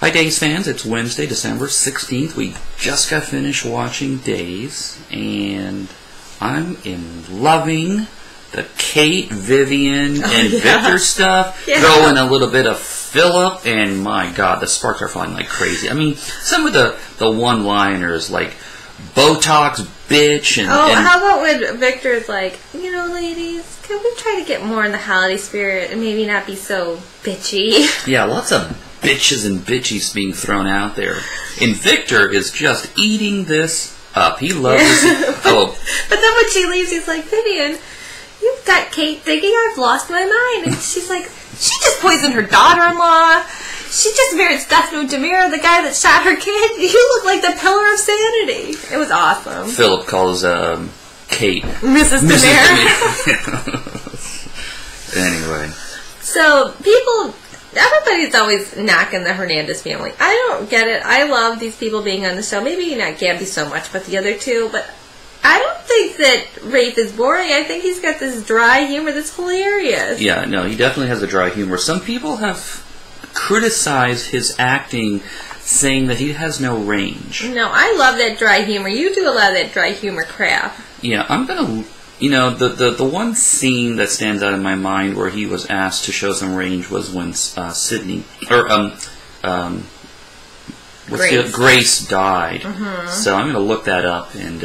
Hi, Days fans. It's Wednesday, December 16th. We just got finished watching Days, and I'm loving the Kate, Vivian, and Victor stuff. Yeah. Throw in a little bit of Philip, and my God, the sparks are flying like crazy. I mean, some of the one-liners, like Botox, bitch, and... Oh, how about when Victor's like, you know, ladies, can we try to get more in the holiday spirit and maybe not be so bitchy? Yeah, lots of bitches and bitchies being thrown out there. And Victor is just eating this up. He loves this. But then when she leaves, he's like, Vivian, you've got Kate thinking I've lost my mind. And she's like, she just poisoned her daughter-in-law. She just married Stefano DiMera, the guy that shot her kid. You look like the pillar of sanity. It was awesome. Philip calls Kate Mrs. DiMera. Anyway. So, everybody's always knocking the Hernandez family. I don't get it. I love these people being on the show. Maybe not Gabby so much, but the other two. But I don't think that Rafe is boring. I think he's got this dry humor that's hilarious. Yeah, no, he definitely has a dry humor. Some people have criticized his acting, saying that he has no range. No, I love that dry humor. You do a lot of that dry humor crap. Yeah, I'm going to... You know, the one scene that stands out in my mind where he was asked to show some range was when Sydney... Grace died. Mm-hmm. So I'm going to look that up and...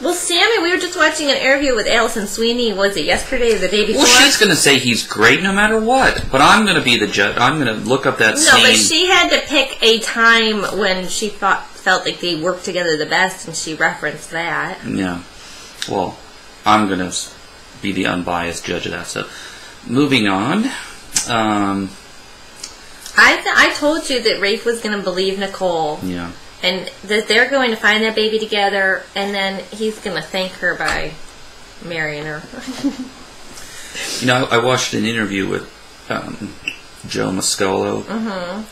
Well, Sammy, we were just watching an interview with Allison Sweeney. Was it yesterday or the day before? Well, she's going to say he's great no matter what. But I'm going to be the judge. I'm going to look up that scene. No, but she had to pick a time when she felt like they worked together the best, and she referenced that. Yeah. Well, I'm going to be the unbiased judge of that. So, moving on. I told you that Rafe was going to believe Nicole. Yeah. And that they're going to find that baby together, and then he's going to thank her by marrying her. You know, I watched an interview with Joe Mascolo. Mm-hmm.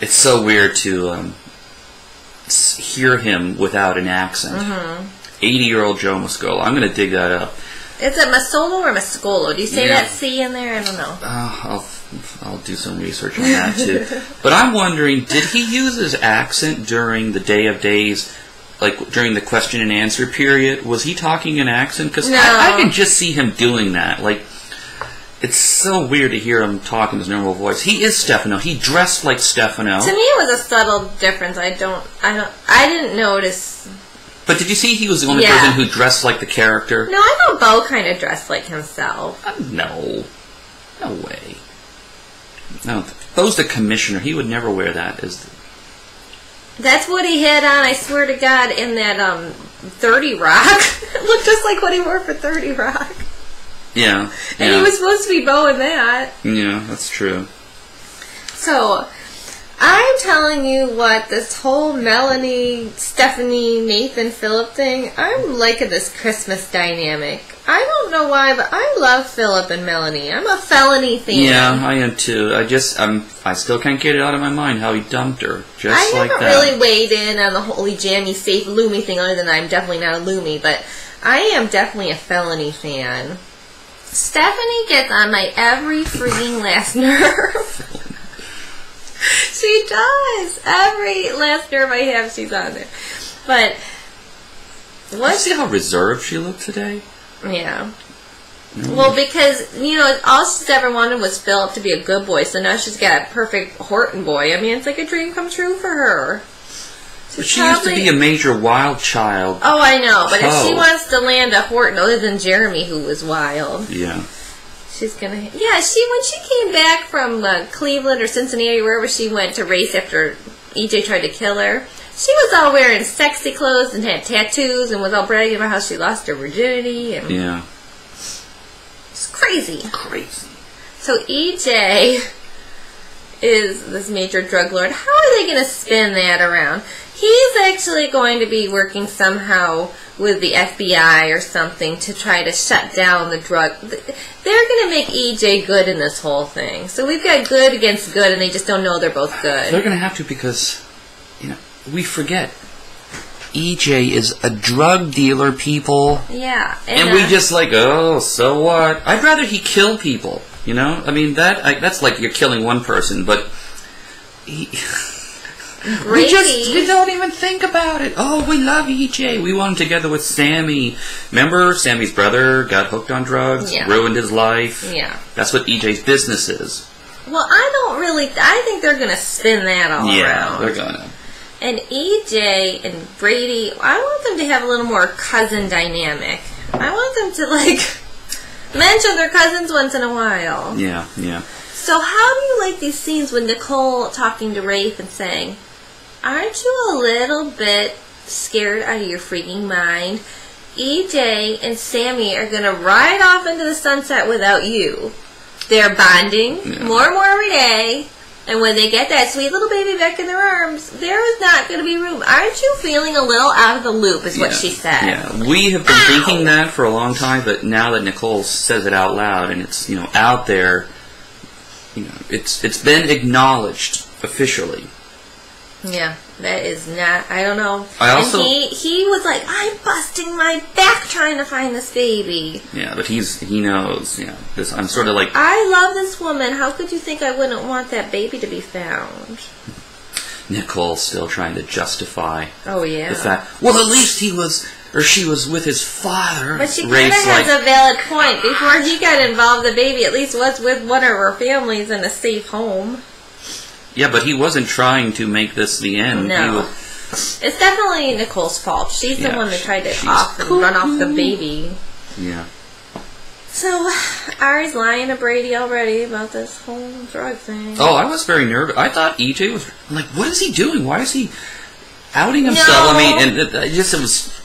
It's so weird to hear him without an accent. Mm-hmm. 80-year-old Joe Mascolo. I'm going to dig that up. Is it Masolo or Mascolo? Do you say that C in there? I don't know. I'll do some research on that too. But I'm wondering, did he use his accent during the Day of Days, like during the question and answer period? Was he talking in accent? Because no. I can just see him doing that. Like, it's so weird to hear him talk in his normal voice. He is Stefano. He dressed like Stefano. To me, it was a subtle difference. I didn't notice. But did you see he was the only person who dressed like the character? No, I thought Bo kind of dressed like himself. No way. No, Bo's the commissioner. He would never wear that. That's what he had on, I swear to God, in that 30 Rock. It looked just like what he wore for 30 Rock. Yeah. And he was supposed to be Bo in that. Yeah, that's true. So, I'm telling you what, this whole Melanie, Stephanie, Nathan, Philip thing, I'm liking this Christmas dynamic. I don't know why, but I love Philip and Melanie. I'm a felony fan. Yeah, I am too. I still can't get it out of my mind how he dumped her. Just like that. I never really weighed in on the holy jammy safe Loomy thing, other than I'm definitely not a Loomy, but I am definitely a felony fan. Stephanie gets on my every freaking last nerve. She does. Every last nerve I have, she's on there. But you see how reserved she looked today? Yeah. Mm. Well, because, you know, all she's ever wanted was Philip to be a good boy, so now she's got a perfect Horton boy. I mean, it's like a dream come true for her. But she used to be a major wild child. Oh, I know, but if she wants to land a Horton other than Jeremy, who was wild. Yeah. She's gonna... Yeah, when she came back from Cleveland or Cincinnati, wherever she went to race after EJ tried to kill her, she was all wearing sexy clothes and had tattoos and was all bragging about how she lost her virginity. And yeah. It's crazy. Crazy. So EJ is this major drug lord. How are they going to spin that around? He's actually going to be working somehow with the FBI or something to try to shut down the drug. They're going to make EJ good in this whole thing. So we've got good against good, and they just don't know they're both good. They're going to have to because, you know, we forget. EJ is a drug dealer, people. Yeah. And we just like, oh, so what? I'd rather he kill people, you know? I mean, that's like you're killing one person, but Brady. We don't even think about it. Oh, we love EJ. We want him together with Sammy. Remember, Sammy's brother got hooked on drugs, ruined his life. Yeah. That's what EJ's business is. Well, I think they're going to spin that all around. Yeah, they're going to. And EJ and Brady, I want them to have a little more cousin dynamic. I want them to, mention their cousins once in a while. Yeah. So how do you like these scenes with Nicole talking to Rafe and saying, aren't you a little bit scared out of your freaking mind? EJ and Sammy are going to ride off into the sunset without you. They're bonding more and more every day. And when they get that sweet little baby back in their arms, there is not going to be room. Aren't you feeling a little out of the loop, is what she said. Yeah, we have been thinking that for a long time, but now that Nicole says it out loud and it's, out there, it's been acknowledged officially. Yeah, that is not, I don't know. And he was like, I'm busting my back trying to find this baby. Yeah, but he knows, this, I'm sort of like, I love this woman. How could you think I wouldn't want that baby to be found? Nicole's still trying to justify the fact, well, at least she was with his father. But she kind of has a valid point. Before he got involved, the baby at least was with one of her families in a safe home. Yeah, but he wasn't trying to make this the end. No. It's definitely Nicole's fault. She's the one that tried to run off the baby. Yeah. So, Ari's lying to Brady already about this whole drug thing. Oh, I was very nervous. I thought EJ was... what is he doing? Why is he outing himself? No. I mean, it was...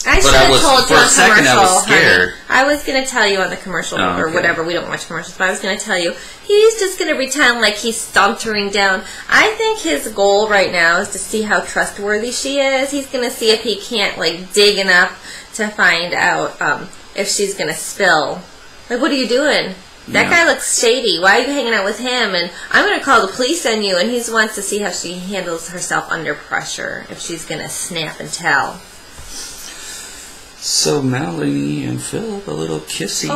I should have told you on for a second I was scared. Honey. I was going to tell you on the commercial or whatever. We don't watch commercials, but I was going to tell you. He's just going to pretend like he's sauntering down. I think his goal right now is to see how trustworthy she is. He's going to see if he can't dig enough to find out if she's going to spill. What are you doing? That guy looks shady. Why are you hanging out with him? And I'm going to call the police on you. And he wants to see how she handles herself under pressure, if she's going to snap and tell. So Melanie and Philip, a little kissy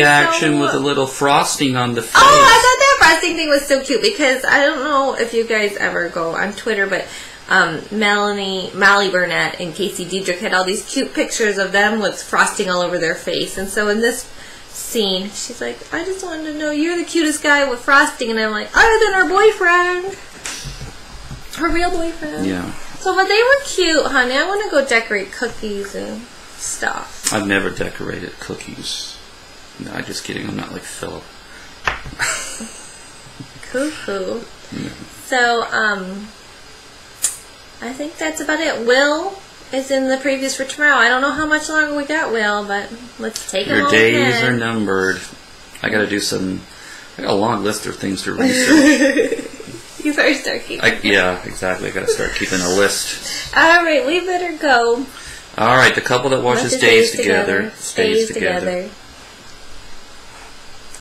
action with a little frosting on the face. Oh, I thought that frosting thing was so cute because I don't know if you guys ever go on Twitter, but Molly Burnett and Casey Diedrich had all these cute pictures of them with frosting all over their face. And so in this scene, she's like, I just wanted to know, you're the cutest guy with frosting. And I'm like, other than her boyfriend. Her real boyfriend. Yeah. So, but they were cute, honey. I want to go decorate cookies and stuff. I've never decorated cookies. No, I'm just kidding. I'm not like Philip. Cuckoo. Yeah. So, I think that's about it. Will is in the previews for tomorrow. I don't know how much longer we got, Will, but let's take it. Your days are numbered. I got to do some... I got a long list of things to research. You better start keeping Yeah, exactly. I got to start keeping a list. All right, we better go. All right, the couple that watches Days together stays together.